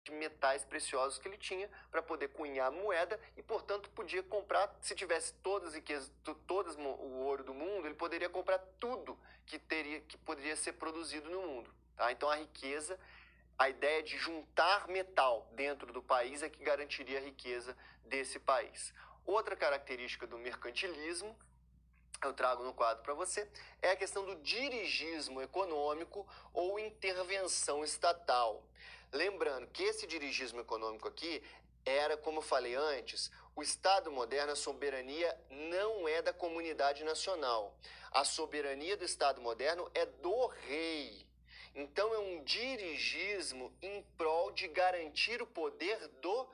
de metais preciosos que ele tinha para poder cunhar a moeda e, portanto, podia comprar, se tivesse todas as riquezas, o ouro do mundo, ele poderia comprar tudo que poderia ser produzido no mundo. Tá? Então, a riqueza, a ideia de juntar metal dentro do país é que garantiria a riqueza desse país. Outra característica do mercantilismo, eu trago no quadro para você, é a questão do dirigismo econômico ou intervenção estatal. Lembrando que esse dirigismo econômico aqui era, como eu falei antes, o Estado moderno, a soberania não é da comunidade nacional. A soberania do Estado moderno é do rei. Então é um dirigismo em prol de garantir o poder do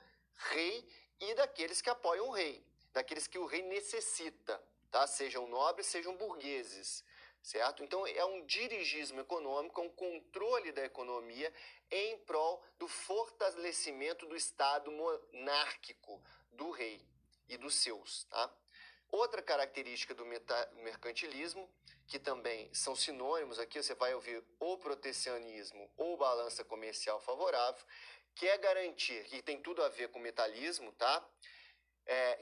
rei e daqueles que apoiam o rei, daqueles que o rei necessita. Tá? Sejam nobres, sejam burgueses, certo? Então, é um dirigismo econômico, é um controle da economia em prol do fortalecimento do Estado monárquico, do rei e dos seus, tá? Outra característica do mercantilismo, que também são sinônimos aqui, você vai ouvir ou protecionismo ou balança comercial favorável, que é garantir, que tem tudo a ver com metalismo, tá?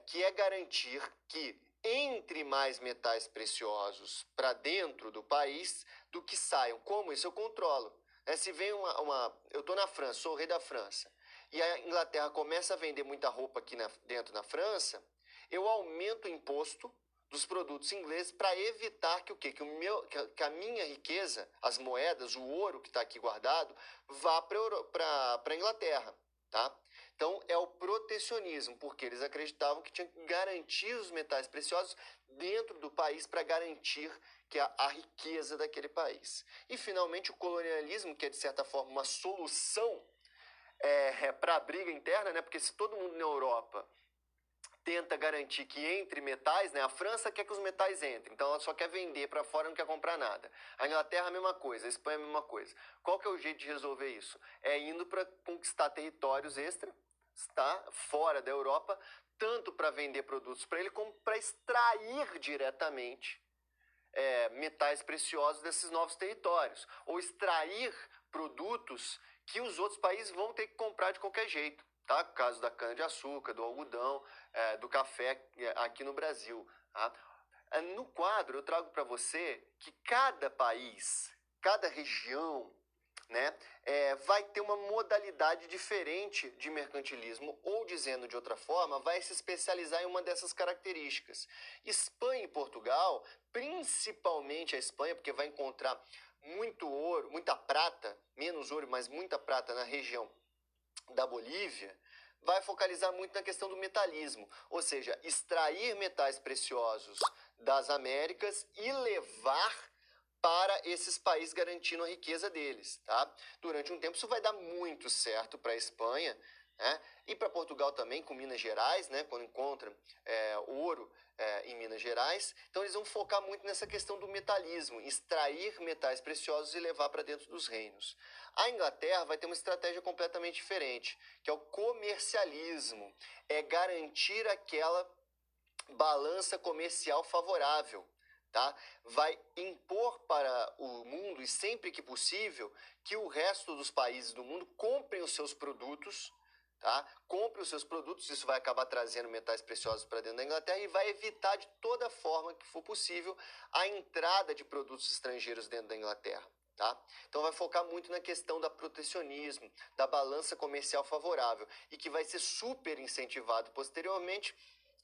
Que é garantir que entre mais metais preciosos para dentro do país do que saiam. Como isso eu controlo? Se vem eu estou na França, sou o rei da França, e a Inglaterra começa a vender muita roupa aqui dentro da França, eu aumento o imposto dos produtos ingleses para evitar que o quê? Que a minha riqueza, as moedas, o ouro que está aqui guardado, vá para a Inglaterra, tá? Então, é o protecionismo, porque eles acreditavam que tinha que garantir os metais preciosos dentro do país para garantir que a riqueza daquele país. E, finalmente, o colonialismo, que é, de certa forma, uma solução para a briga interna, né? Porque se todo mundo na Europa tenta garantir que entre metais, né? A França quer que os metais entrem, então ela só quer vender para fora, não quer comprar nada. A Inglaterra a mesma coisa, a Espanha a mesma coisa. Qual que é o jeito de resolver isso? É indo para conquistar territórios extra, tá? Fora da Europa, tanto para vender produtos para ele, como para extrair diretamente metais preciosos desses novos territórios, ou extrair produtos que os outros países vão ter que comprar de qualquer jeito. Tá? No caso da cana-de-açúcar, do algodão, do café aqui no Brasil. Tá? No quadro, eu trago para você que cada país, cada região, né, vai ter uma modalidade diferente de mercantilismo, ou, dizendo de outra forma, vai se especializar em uma dessas características. Espanha e Portugal, principalmente a Espanha, porque vai encontrar muito ouro, muita prata, menos ouro, mas muita prata na região da Bolívia, vai focalizar muito na questão do metalismo, ou seja, extrair metais preciosos das Américas e levar para esses países, garantindo a riqueza deles, tá? Durante um tempo isso vai dar muito certo para a Espanha, né? E para Portugal também, com Minas Gerais, né? Quando encontram ouro em Minas Gerais. Então eles vão focar muito nessa questão do metalismo, extrair metais preciosos e levar para dentro dos reinos. A Inglaterra vai ter uma estratégia completamente diferente, que é o comercialismo, é garantir aquela balança comercial favorável. Tá? Vai impor para o mundo, e sempre que possível, que o resto dos países do mundo comprem os seus produtos, tá? Compre os seus produtos, isso vai acabar trazendo metais preciosos para dentro da Inglaterra e vai evitar de toda forma que for possível a entrada de produtos estrangeiros dentro da Inglaterra. Tá? Então vai focar muito na questão da protecionismo, da balança comercial favorável, e que vai ser super incentivado posteriormente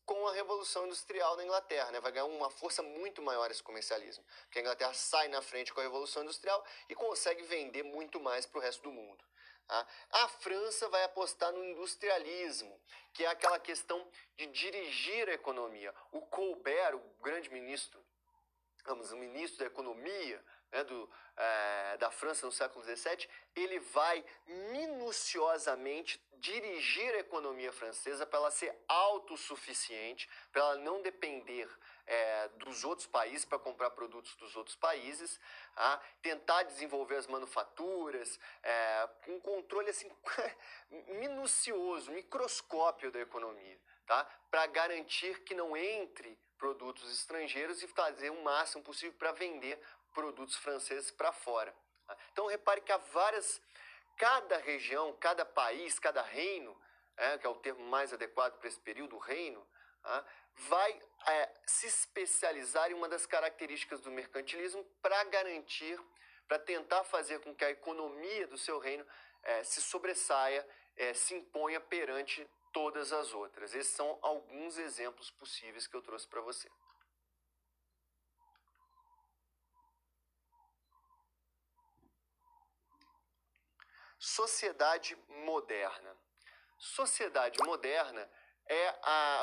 com a Revolução Industrial na Inglaterra, né? Vai ganhar uma força muito maior esse comercialismo, porque a Inglaterra sai na frente com a Revolução Industrial e consegue vender muito mais para o resto do mundo. Tá? A França vai apostar no industrialismo, que é aquela questão de dirigir a economia. O Colbert, o grande ministro, o ministro da Economia, né, da França no século XVII, ele vai minuciosamente dirigir a economia francesa para ela ser autossuficiente, para ela não depender dos outros países para comprar produtos dos outros países, tentar desenvolver as manufaturas, com um controle assim, minucioso, microscópio da economia, tá? Para garantir que não entre produtos estrangeiros e fazer o máximo possível para vender produtos franceses para fora. Então repare que há várias cada região, cada país, cada reino, que é o termo mais adequado para esse período, reino, vai se especializar em uma das características do mercantilismo para garantir, para tentar fazer com que a economia do seu reino se sobressaia, se imponha perante todas as outras. Esses são alguns exemplos possíveis que eu trouxe para você. Sociedade moderna. Sociedade moderna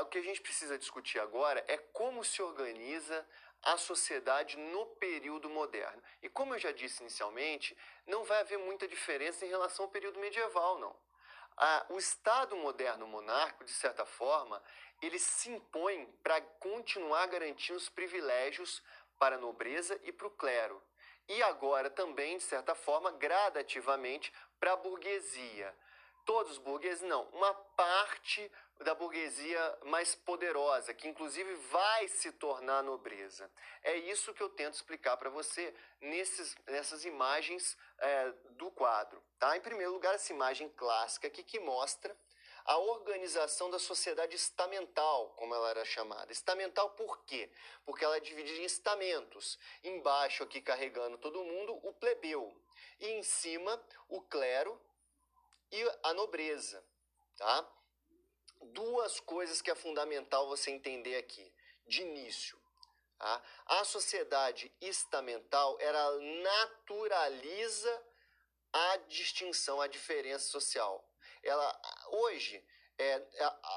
o que a gente precisa discutir agora é como se organiza a sociedade no período moderno. E como eu já disse inicialmente, não vai haver muita diferença em relação ao período medieval, não. O Estado moderno monárquico, de certa forma, ele se impõe para continuar garantindo os privilégios para a nobreza e para o clero. E agora também, de certa forma, gradativamente, para a burguesia. Todos os burgueses, não. Uma parte da burguesia mais poderosa, que inclusive vai se tornar nobreza. É isso que eu tento explicar para você nessas imagens do quadro. Tá? Em primeiro lugar, essa imagem clássica aqui que mostra a organização da sociedade estamental, como ela era chamada. Estamental por quê? Porque ela é dividida em estamentos. Embaixo, aqui carregando todo mundo, o plebeu. E em cima, o clero e a nobreza. Tá? Duas coisas que é fundamental você entender aqui, de início. Tá? A sociedade estamental, ela naturaliza a distinção, a diferença social. Hoje,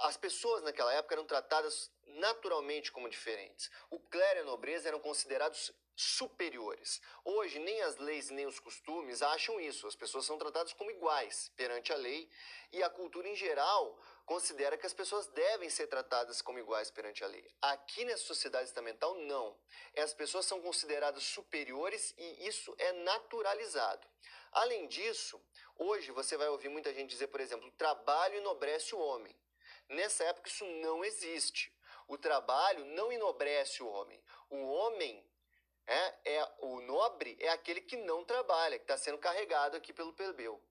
as pessoas naquela época eram tratadas naturalmente como diferentes. O clero e a nobreza eram considerados superiores. Hoje, nem as leis nem os costumes acham isso. As pessoas são tratadas como iguais perante a lei e a cultura em geral considera que as pessoas devem ser tratadas como iguais perante a lei. Aqui nessa sociedade estamental, não. As pessoas são consideradas superiores e isso é naturalizado. Além disso, hoje você vai ouvir muita gente dizer, por exemplo, o trabalho enobrece o homem. Nessa época isso não existe. O trabalho não enobrece o homem. O homem o nobre é aquele que não trabalha, que está sendo carregado aqui pelo plebeu.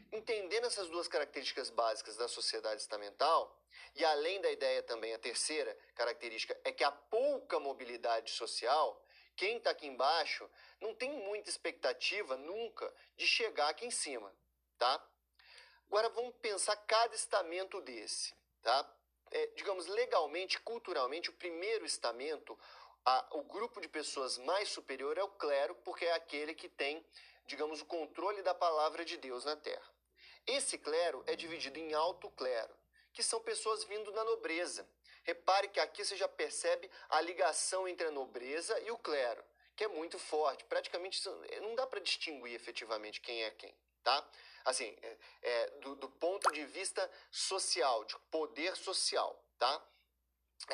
Entendendo essas duas características básicas da sociedade estamental, e além da ideia também, a terceira característica é que há pouca mobilidade social, quem está aqui embaixo não tem muita expectativa nunca de chegar aqui em cima, tá? Agora vamos pensar cada estamento desse, tá? Digamos, legalmente, culturalmente, o primeiro estamento, o grupo de pessoas mais superior é o clero, porque é aquele que tem, digamos, o controle da palavra de Deus na terra. Esse clero é dividido em alto clero, que são pessoas vindo da nobreza. Repare que aqui você já percebe a ligação entre a nobreza e o clero, que é muito forte. Praticamente não dá para distinguir efetivamente quem é quem, tá? Assim, do ponto de vista social, de poder social, tá?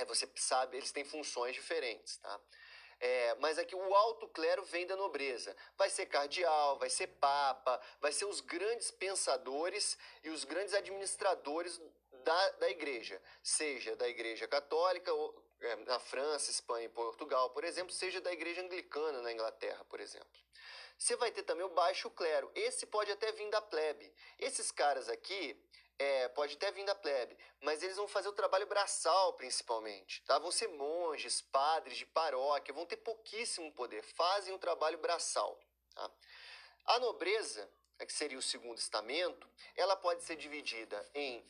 Você sabe, eles têm funções diferentes, tá? Mas aqui o alto clero vem da nobreza. Vai ser cardeal, vai ser papa, vai ser os grandes pensadores e os grandes administradores da igreja. Seja da igreja católica, na França, Espanha e Portugal, por exemplo, seja da igreja anglicana na Inglaterra, por exemplo. Você vai ter também o baixo clero. Esse pode até vir da plebe. Esses caras aqui, pode até vir da plebe, mas eles vão fazer o trabalho braçal principalmente, tá? Vão ser monges, padres de paróquia, vão ter pouquíssimo poder, fazem o trabalho braçal, tá? A nobreza, que seria o segundo estamento, ela pode ser dividida em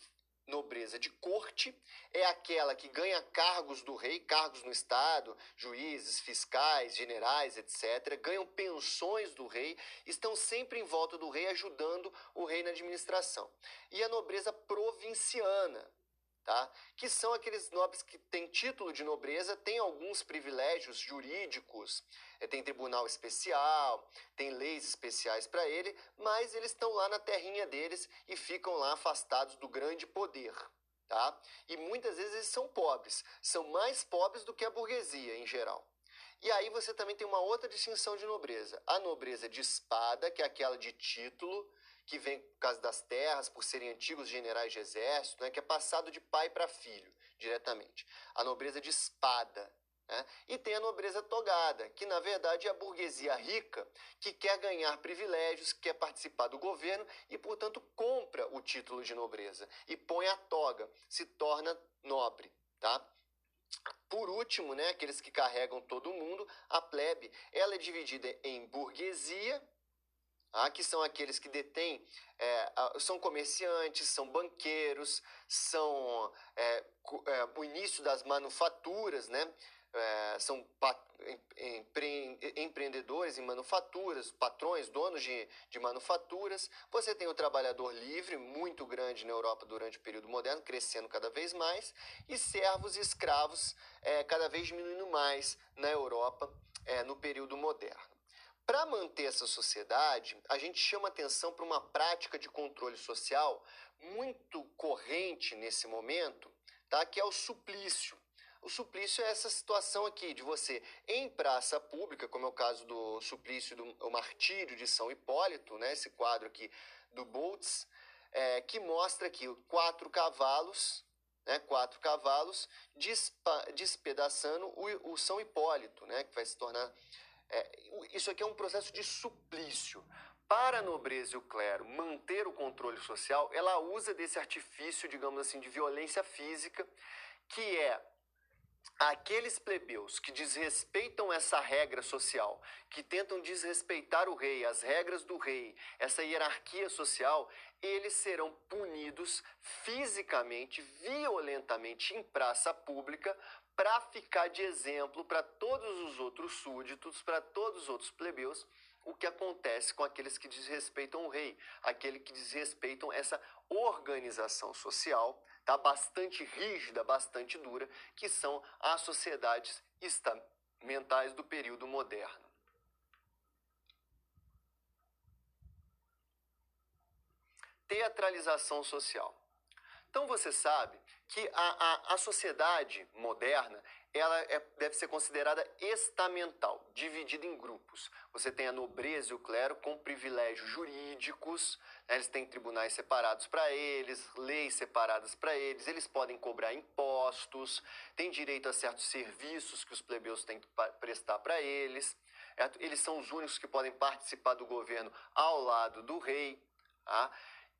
nobreza de corte, é aquela que ganha cargos do rei, cargos no estado, juízes, fiscais, generais, etc. Ganham pensões do rei, estão sempre em volta do rei, ajudando o rei na administração. E a nobreza provinciana, tá? Que são aqueles nobres que têm título de nobreza, têm alguns privilégios jurídicos, tem tribunal especial, tem leis especiais para ele, mas eles estão lá na terrinha deles e ficam lá afastados do grande poder, tá? E muitas vezes eles são pobres, são mais pobres do que a burguesia em geral. E aí você também tem uma outra distinção de nobreza. A nobreza de espada, que é aquela de título, que vem por causa das terras, por serem antigos generais de exército, que é passado de pai para filho, diretamente. A nobreza de espada, né? E tem a nobreza togada, que na verdade é a burguesia rica que quer ganhar privilégios, quer participar do governo e, portanto, compra o título de nobreza e põe a toga, se torna nobre, tá? Por último, né, aqueles que carregam todo mundo, a plebe, ela é dividida em burguesia, que são aqueles que detêm, são comerciantes, são banqueiros, são o início das manufaturas, né? São empreendedores em manufaturas, patrões, donos de manufaturas. Você tem o trabalhador livre, muito grande na Europa durante o período moderno, crescendo cada vez mais, e servos e escravos cada vez diminuindo mais na Europa no período moderno. Para manter essa sociedade, a gente chama atenção para uma prática de controle social muito corrente nesse momento, tá? Que é o suplício. O suplício é essa situação aqui de você, em praça pública, como é o caso do suplício do martírio de São Hipólito, né? Esse quadro aqui do Boltz, que mostra aqui 4 cavalos, né? 4 cavalos despedaçando o São Hipólito, né? Que vai se tornar... isso aqui é um processo de suplício. Para a nobreza e o clero manter o controle social, ela usa desse artifício, digamos assim, de violência física, que é aqueles plebeus que desrespeitam essa regra social, que tentam desrespeitar o rei, as regras do rei, essa hierarquia social, eles serão punidos fisicamente, violentamente em praça pública, para ficar de exemplo para todos os outros súditos, para todos os outros plebeus, o que acontece com aqueles que desrespeitam o rei, aqueles que desrespeitam essa organização social, tá? Bastante rígida, bastante dura, que são as sociedades estamentais do período moderno. Teatralização social. Então você sabe que a sociedade moderna ela deve ser considerada estamental, dividida em grupos. Você tem a nobreza e o clero com privilégios jurídicos, né? Eles têm tribunais separados para eles, leis separadas para eles, eles podem cobrar impostos, têm direito a certos serviços que os plebeus têm que prestar para eles. Eles são os únicos que podem participar do governo ao lado do rei, tá?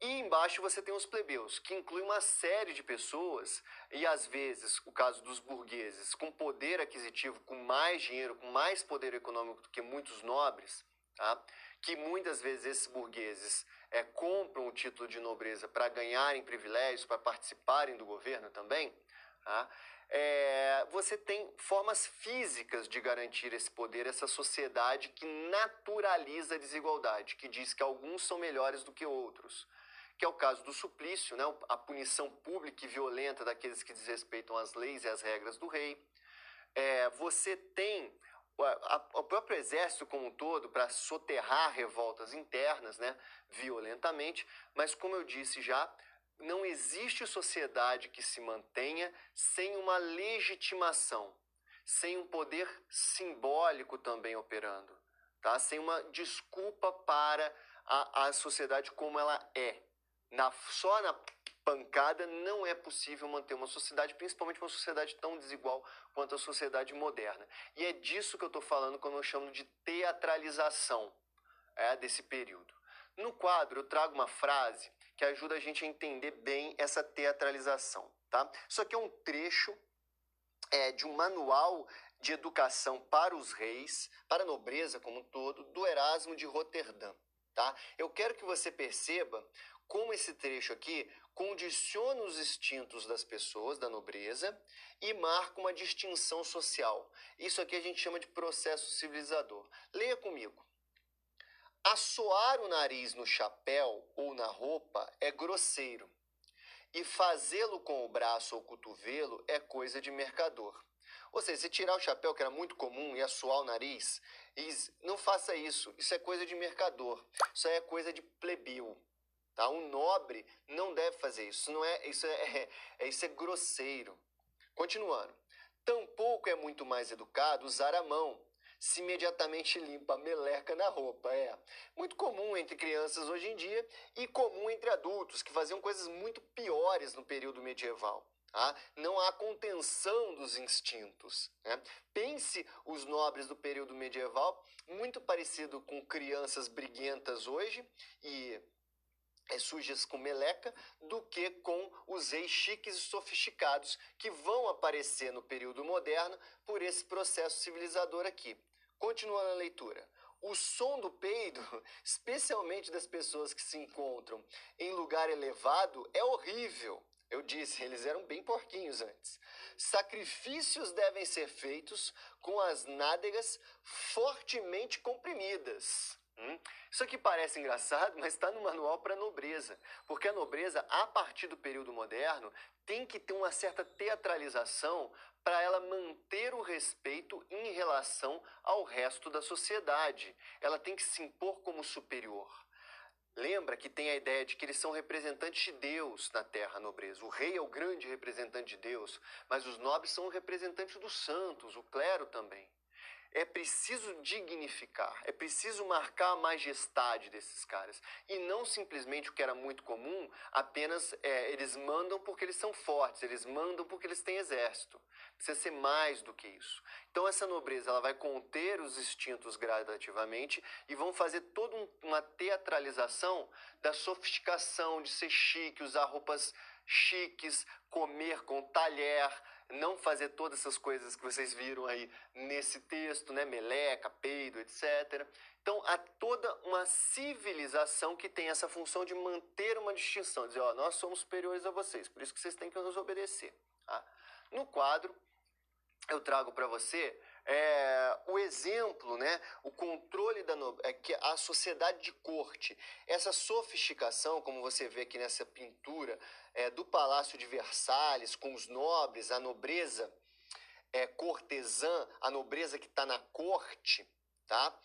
E embaixo você tem os plebeus, que inclui uma série de pessoas, e às vezes, o caso dos burgueses, com poder aquisitivo, com mais dinheiro, com mais poder econômico do que muitos nobres, tá? Que muitas vezes esses burgueses compram o título de nobreza para ganharem privilégios, para participarem do governo também, tá? Você tem formas físicas de garantir esse poder, essa sociedade que naturaliza a desigualdade, que diz que alguns são melhores do que outros, que é o caso do suplício, né? A punição pública e violenta daqueles que desrespeitam as leis e as regras do rei. Você tem o próprio exército como um todo para soterrar revoltas internas, né? Violentamente, mas como eu disse já, não existe sociedade que se mantenha sem uma legitimação, sem um poder simbólico também operando, tá? Sem uma desculpa para a sociedade como ela é. Só na pancada não é possível manter uma sociedade, principalmente uma sociedade tão desigual quanto a sociedade moderna. E é disso que eu estou falando quando eu chamo de teatralização desse período. No quadro eu trago uma frase que ajuda a gente a entender bem essa teatralização, tá? Isso aqui é um trecho de um manual de educação para os reis, para a nobreza como um todo, do Erasmo de Roterdã, tá? Eu quero que você perceba como esse trecho aqui condiciona os instintos das pessoas, da nobreza, e marca uma distinção social. Isso aqui a gente chama de processo civilizador. Leia comigo. Assoar o nariz no chapéu ou na roupa é grosseiro, e fazê-lo com o braço ou cotovelo é coisa de mercador. Ou seja, se tirar o chapéu, que era muito comum, e assoar o nariz, não faça isso. Isso é coisa de mercador. Isso é coisa de plebeu. Tá? Um nobre não deve fazer isso. Isso é grosseiro. Continuando. Tampouco é muito mais educado usar a mão, se imediatamente limpa a meleca na roupa. É muito comum entre crianças hoje em dia e comum entre adultos que faziam coisas muito piores no período medieval. Tá? Não há contenção dos instintos. Né? Pense os nobres do período medieval, muito parecido com crianças briguentas hoje e sujas com meleca, do que com os reis chiques e sofisticados que vão aparecer no período moderno por esse processo civilizador aqui. Continuando a leitura. O som do peido, especialmente das pessoas que se encontram em lugar elevado, é horrível. Eu disse, eles eram bem porquinhos antes. Sacrifícios devem ser feitos com as nádegas fortemente comprimidas. Isso aqui parece engraçado, mas está no manual para a nobreza. Porque a nobreza, a partir do período moderno, tem que ter uma certa teatralização para ela manter o respeito em relação ao resto da sociedade. Ela tem que se impor como superior. Lembra que tem a ideia de que eles são representantes de Deus na terra, a nobreza. O rei é o grande representante de Deus, mas os nobres são representantes dos santos, o clero também. É preciso dignificar, é preciso marcar a majestade desses caras. E não simplesmente o que era muito comum, apenas eles mandam porque eles são fortes, eles mandam porque eles têm exército. Precisa ser mais do que isso. Então essa nobreza ela vai conter os instintos gradativamente e vão fazer toda uma teatralização da sofisticação, de ser chique, usar roupas chiques, comer com talher, não fazer todas essas coisas que vocês viram aí nesse texto, né? Meleca, peido, etc. Então, há toda uma civilização que tem essa função de manter uma distinção, dizer, ó, nós somos superiores a vocês, por isso que vocês têm que nos obedecer. Tá? No quadro, eu trago para você o exemplo, né, o controle que a sociedade de corte, essa sofisticação, como você vê aqui nessa pintura do Palácio de Versalhes, com os nobres, a nobreza cortesã, a nobreza que está na corte, tá?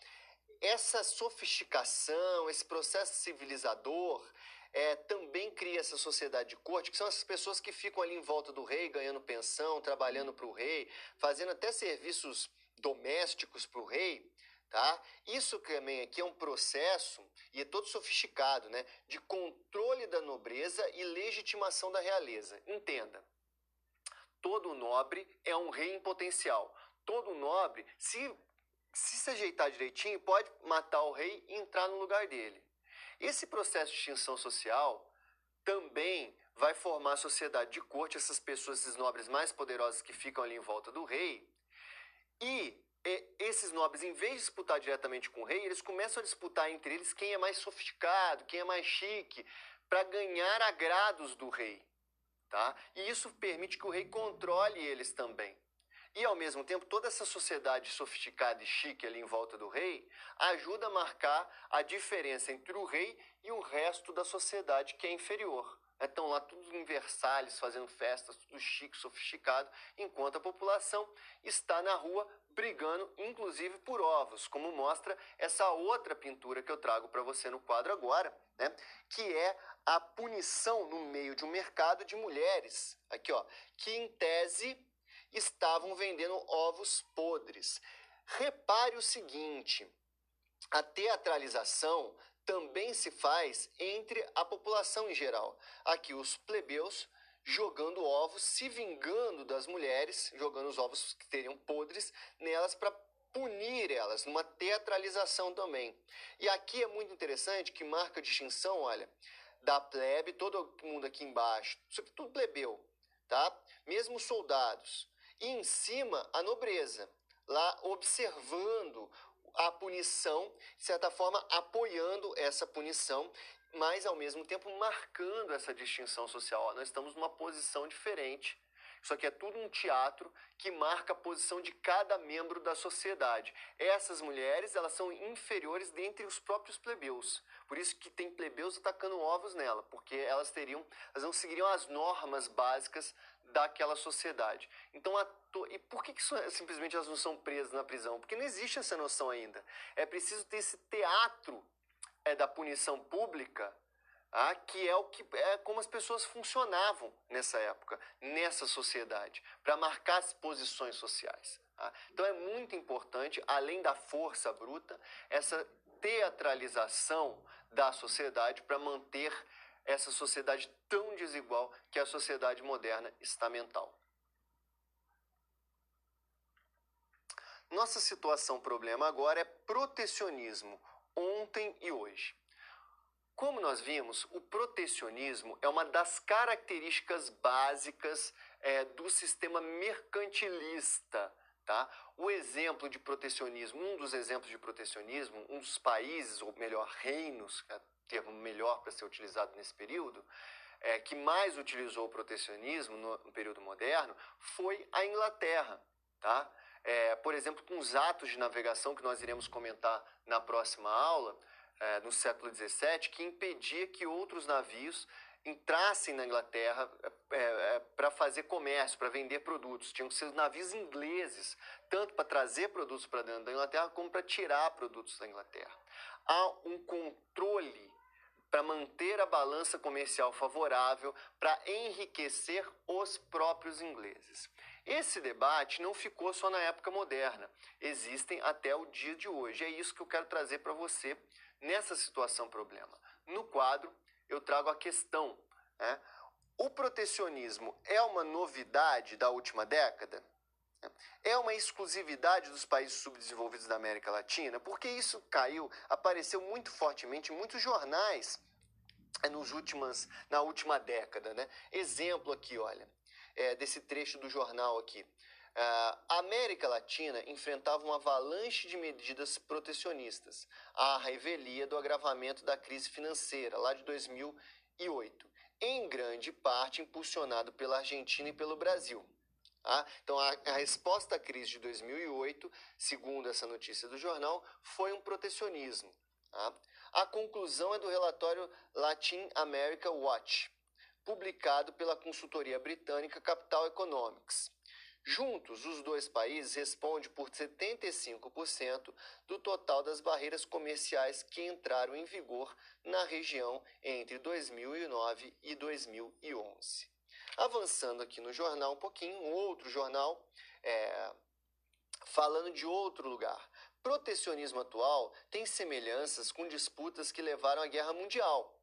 Essa sofisticação, esse processo civilizador, também cria essa sociedade de corte, que são essas pessoas que ficam ali em volta do rei, ganhando pensão, trabalhando para o rei, fazendo até serviços domésticos para o rei, tá? Isso também aqui é um processo, e é todo sofisticado, né, de controle da nobreza e legitimação da realeza. Entenda, todo nobre é um rei em potencial. Todo nobre, se ajeitar direitinho, pode matar o rei e entrar no lugar dele. Esse processo de extinção social também vai formar a sociedade de corte, essas pessoas, esses nobres mais poderosos que ficam ali em volta do rei. E esses nobres, em vez de disputar diretamente com o rei, eles começam a disputar entre eles quem é mais sofisticado, quem é mais chique, para ganhar agrados do rei. Tá? E isso permite que o rei controle eles também. E, ao mesmo tempo, toda essa sociedade sofisticada e chique ali em volta do rei ajuda a marcar a diferença entre o rei e o resto da sociedade que é inferior. Estão lá todos em Versalhes fazendo festas, tudo chique, sofisticado, enquanto a população está na rua brigando, inclusive por ovos, como mostra essa outra pintura que eu trago para você no quadro agora, né? Que é a punição no meio de um mercado de mulheres, aqui ó, que em tese estavam vendendo ovos podres. Repare o seguinte, a teatralização também se faz entre a população em geral. Aqui os plebeus jogando ovos, se vingando das mulheres, jogando os ovos que teriam podres nelas para punir elas, numa teatralização também. E aqui é muito interessante que marca a distinção, olha, da plebe, todo mundo aqui embaixo, sobretudo plebeu, tá? Mesmo soldados. E em cima, a nobreza, lá observando a punição, de certa forma apoiando essa punição, mas ao mesmo tempo marcando essa distinção social. Ó, nós estamos numa posição diferente. Isso aqui é tudo um teatro que marca a posição de cada membro da sociedade. Essas mulheres, elas são inferiores dentre os próprios plebeus. Por isso que tem plebeus atacando ovos nela, porque elas não seguiriam as normas básicas daquela sociedade. Então, e por que simplesmente elas não são presas na prisão? Porque não existe essa noção ainda. É preciso ter esse teatro da punição pública, que é como as pessoas funcionavam nessa época, nessa sociedade, para marcar as posições sociais. Tá? Então é muito importante, além da força bruta, essa teatralização da sociedade para manter essa sociedade tão desigual que a sociedade moderna estamental. Nossa situação problema agora é protecionismo, ontem e hoje. Como nós vimos, o protecionismo é uma das características básicas do sistema mercantilista. Tá? O exemplo de protecionismo, um dos exemplos de protecionismo, um dos países, ou melhor, reinos, que é o termo melhor para ser utilizado nesse período, que mais utilizou o protecionismo no período moderno, foi a Inglaterra. Tá? Por exemplo, com os atos de navegação que nós iremos comentar na próxima aula, no século XVII, que impedia que outros navios entrassem na Inglaterra para fazer comércio, para vender produtos. Tinham que ser navios ingleses, tanto para trazer produtos para dentro da Inglaterra, como para tirar produtos da Inglaterra. Há um controle para manter a balança comercial favorável, para enriquecer os próprios ingleses. Esse debate não ficou só na época moderna, existem até o dia de hoje. É isso que eu quero trazer para você nessa situação problema. No quadro, eu trago a questão, né? O protecionismo é uma novidade da última década? É uma exclusividade dos países subdesenvolvidos da América Latina? Porque isso apareceu muito fortemente em muitos jornais na última década, né? Exemplo aqui, olha, desse trecho do jornal aqui. A América Latina enfrentava uma avalanche de medidas protecionistas, à revelia do agravamento da crise financeira, lá de 2008, em grande parte impulsionado pela Argentina e pelo Brasil. Então, a resposta à crise de 2008, segundo essa notícia do jornal, foi um protecionismo. A conclusão é do relatório Latin America Watch, publicado pela consultoria britânica Capital Economics. Juntos, os dois países respondem por 75% do total das barreiras comerciais que entraram em vigor na região entre 2009 e 2011. Avançando aqui no jornal um pouquinho, um outro jornal, falando de outro lugar. Protecionismo atual tem semelhanças com disputas que levaram à Guerra Mundial.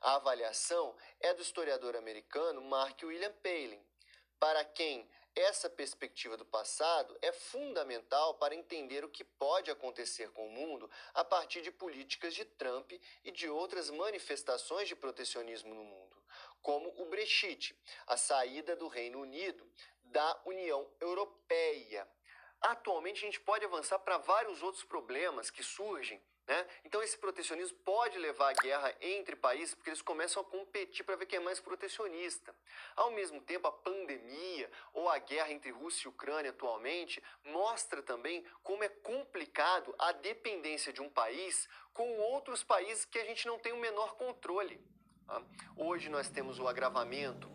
A avaliação é do historiador americano Mark William Palin, para quem essa perspectiva do passado é fundamental para entender o que pode acontecer com o mundo a partir de políticas de Trump e de outras manifestações de protecionismo no mundo, como o Brexit, a saída do Reino Unido da União Europeia. Atualmente, a gente pode avançar para vários outros problemas que surgem, né? Então, esse protecionismo pode levar à guerra entre países, porque eles começam a competir para ver quem é mais protecionista. Ao mesmo tempo, a pandemia ou a guerra entre Rússia e Ucrânia atualmente mostra também como é complicado a dependência de um país com outros países que a gente não tem o menor controle. Hoje nós temos o agravamento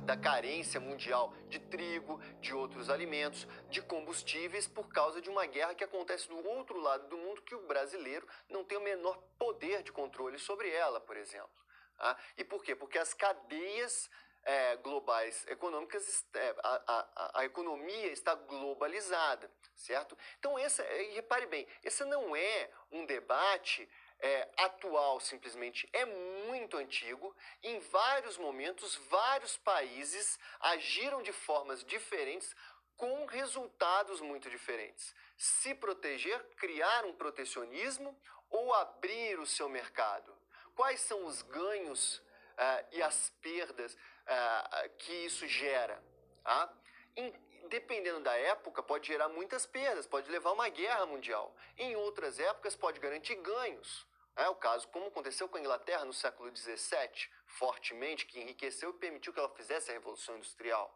da carência mundial de trigo, de outros alimentos, de combustíveis, por causa de uma guerra que acontece do outro lado do mundo, que o brasileiro não tem o menor poder de controle sobre ela, por exemplo. E por quê? Porque as cadeias globais econômicas, a economia está globalizada, certo? Então, repare bem, esse não é um debate atual, simplesmente é muito antigo. Em vários momentos, vários países agiram de formas diferentes com resultados muito diferentes. Se proteger, criar um protecionismo ou abrir o seu mercado? Quais são os ganhos e as perdas que isso gera? Dependendo da época, pode gerar muitas perdas, pode levar a uma guerra mundial. Em outras épocas, pode garantir ganhos. É o caso, como aconteceu com a Inglaterra no século XVII, fortemente, que enriqueceu e permitiu que ela fizesse a Revolução Industrial.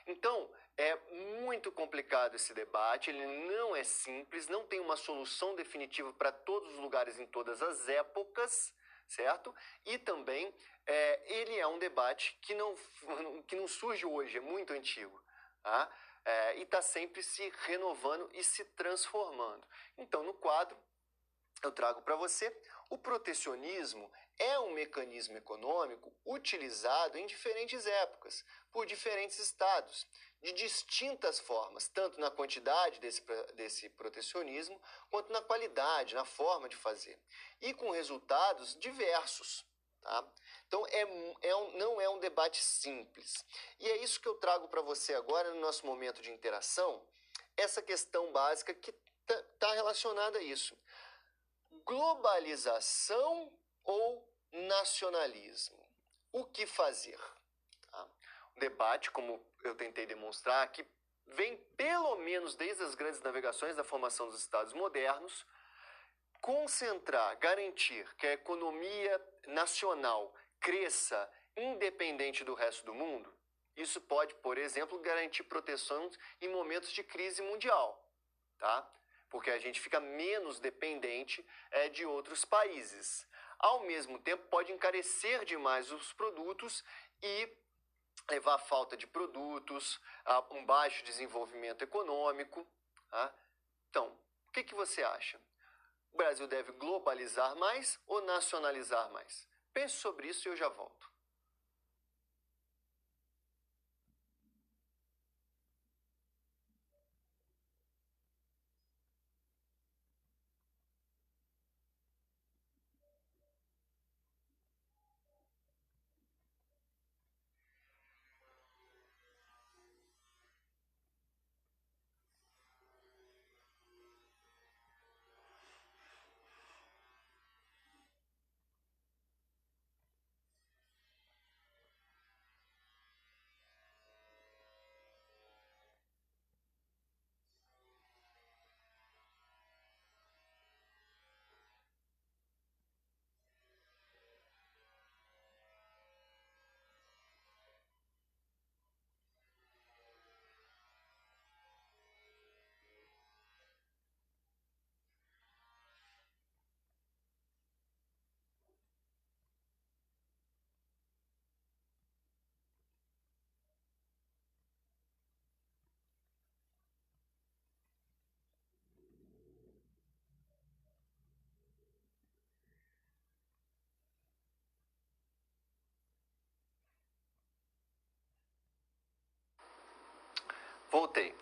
Então, é muito complicado esse debate, ele não é simples, não tem uma solução definitiva para todos os lugares em todas as épocas, certo? E também, ele é um debate que não surge hoje, é muito antigo. E está sempre se renovando e se transformando. Então, no quadro, eu trago para você: o protecionismo é um mecanismo econômico utilizado em diferentes épocas, por diferentes estados, de distintas formas, tanto na quantidade desse protecionismo, quanto na qualidade, na forma de fazer, e com resultados diversos. Tá? Então, não é um debate simples. E é isso que eu trago para você agora, no nosso momento de interação, essa questão básica que está relacionada a isso. Globalização ou nacionalismo? O que fazer? Tá? O debate, como eu tentei demonstrar, que vem pelo menos desde as grandes navegações da formação dos Estados modernos, concentrar, garantir que a economia nacional cresça independente do resto do mundo. Isso pode, por exemplo, garantir proteção em momentos de crise mundial, tá? Porque a gente fica menos dependente de outros países. Ao mesmo tempo, pode encarecer demais os produtos e levar à falta de produtos, a um baixo desenvolvimento econômico. Tá? Então, o que você acha? O Brasil deve globalizar mais ou nacionalizar mais? Pense sobre isso e eu já volto. Voltei.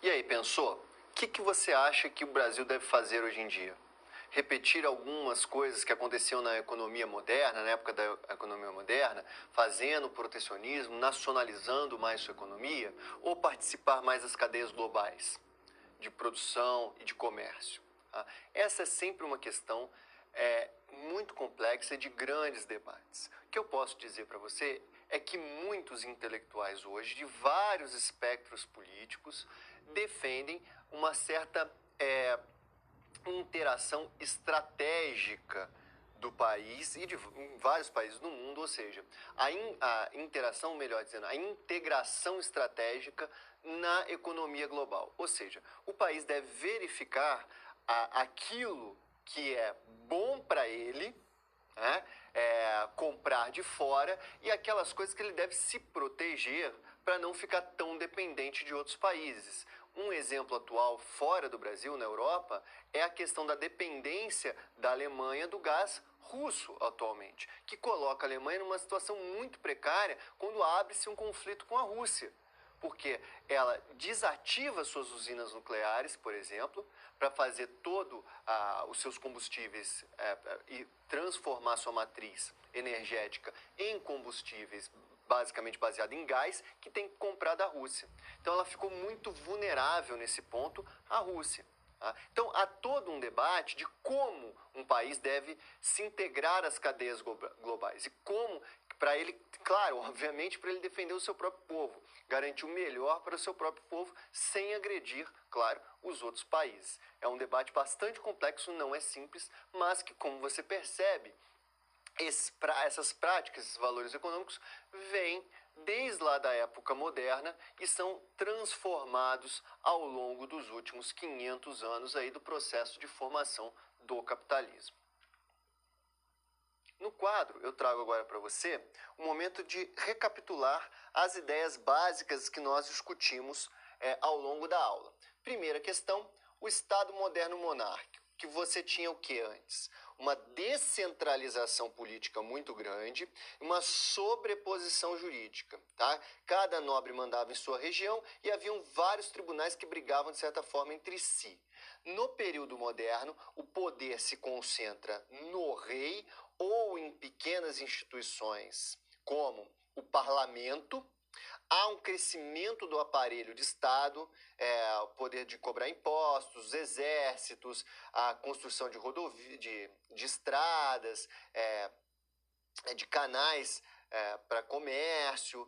E aí, pensou? O que você acha que o Brasil deve fazer hoje em dia? Repetir algumas coisas que aconteciam na economia moderna, na época da economia moderna, fazendo protecionismo, nacionalizando mais sua economia, ou participar mais das cadeias globais de produção e de comércio? Tá? Essa é sempre uma questão muito complexa e de grandes debates. O que eu posso dizer para você é que muitos intelectuais hoje, de vários espectros políticos, defendem uma certa interação estratégica do país e de vários países do mundo, ou seja, a interação, melhor dizendo, a integração estratégica na economia global. Ou seja, o país deve verificar aquilo que é bom para ele, né, comprar de fora, e aquelas coisas que ele deve se proteger para não ficar tão dependente de outros países. Um exemplo atual fora do Brasil, na Europa, é a questão da dependência da Alemanha do gás russo atualmente, que coloca a Alemanha numa situação muito precária quando abre-se um conflito com a Rússia, porque ela desativa suas usinas nucleares, por exemplo, para fazer todo os seus combustíveis e transformar sua matriz energética em combustíveis basicamente baseado em gás, que tem que comprar da Rússia. Então ela ficou muito vulnerável nesse ponto à Rússia. Tá? Então há todo um debate de como um país deve se integrar às cadeias globais e como, para ele, claro, obviamente, para ele defender o seu próprio povo, garantir o melhor para o seu próprio povo sem agredir, claro, os outros países. É um debate bastante complexo, não é simples, mas que, como você percebe, essas práticas, esses valores econômicos vêm desde lá da época moderna e são transformados ao longo dos últimos 500 anos aí do processo de formação do capitalismo. No quadro, eu trago agora para você um momento de recapitular as ideias básicas que nós discutimos ao longo da aula. Primeira questão, o Estado moderno monárquico. que você tinha o que antes? Uma descentralização política muito grande, uma sobreposição jurídica, tá? Cada nobre mandava em sua região e haviam vários tribunais que brigavam de certa forma entre si. No período moderno, o poder se concentra no rei ou em pequenas instituições, como o parlamento. Há um crescimento do aparelho de Estado, o poder de cobrar impostos, os exércitos, a construção de rodovias, de estradas, de canais para comércio.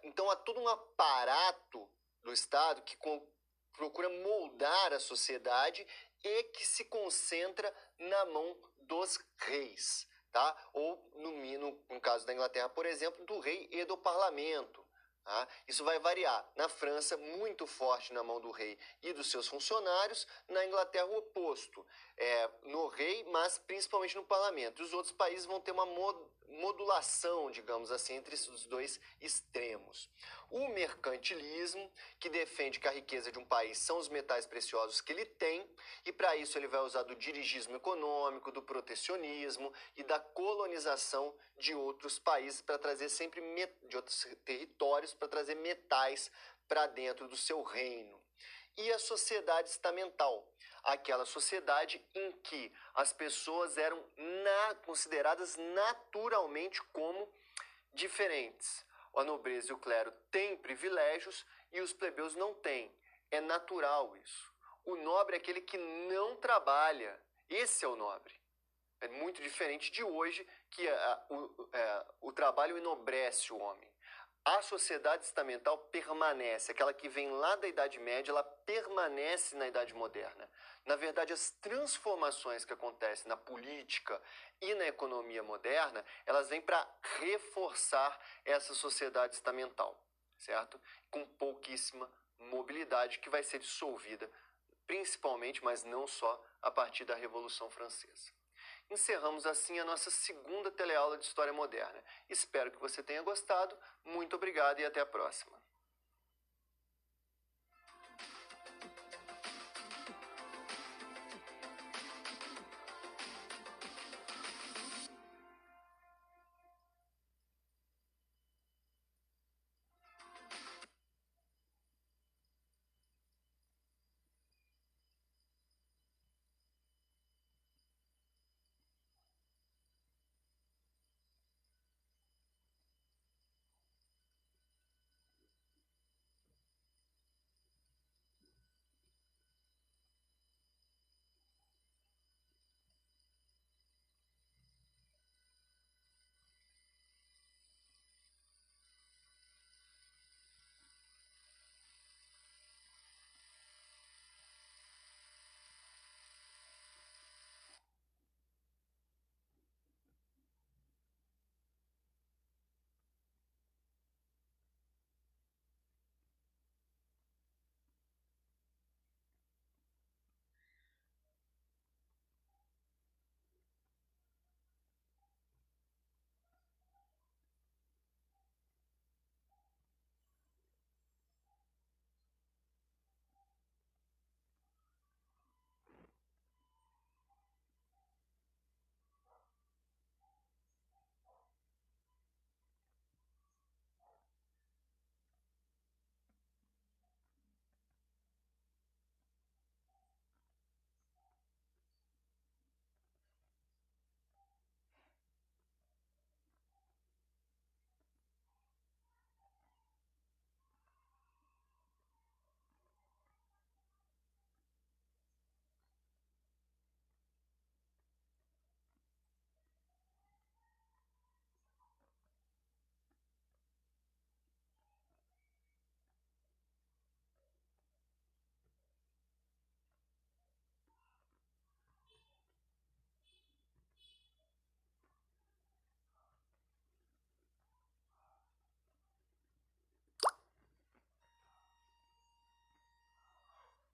Então há todo um aparato do Estado que procura moldar a sociedade e que se concentra na mão dos reis, tá? Ou, no caso da Inglaterra, por exemplo, do rei e do parlamento. Tá? Isso vai variar. Na França, muito forte na mão do rei e dos seus funcionários. Na Inglaterra, o oposto. No rei, mas principalmente no parlamento. Os outros países vão ter uma modulação, digamos assim, entre esses dois extremos. O mercantilismo, que defende que a riqueza de um país são os metais preciosos que ele tem, e para isso ele vai usar do dirigismo econômico, do protecionismo e da colonização de outros países para trazer sempre de outros territórios para trazer metais para dentro do seu reino. E a sociedade estamental, aquela sociedade em que as pessoas eram consideradas naturalmente como diferentes. A nobreza e o clero têm privilégios e os plebeus não têm. É natural isso. O nobre é aquele que não trabalha. Esse é o nobre. É muito diferente de hoje, que o trabalho enobrece o homem. A sociedade estamental permanece, aquela que vem lá da Idade Média, ela permanece na Idade Moderna. Na verdade, as transformações que acontecem na política e na economia moderna, elas vêm para reforçar essa sociedade estamental, certo? Com pouquíssima mobilidade que vai ser dissolvida, principalmente, mas não só, a partir da Revolução Francesa. Encerramos assim a nossa segunda teleaula de História Moderna. Espero que você tenha gostado. Muito obrigado e até a próxima.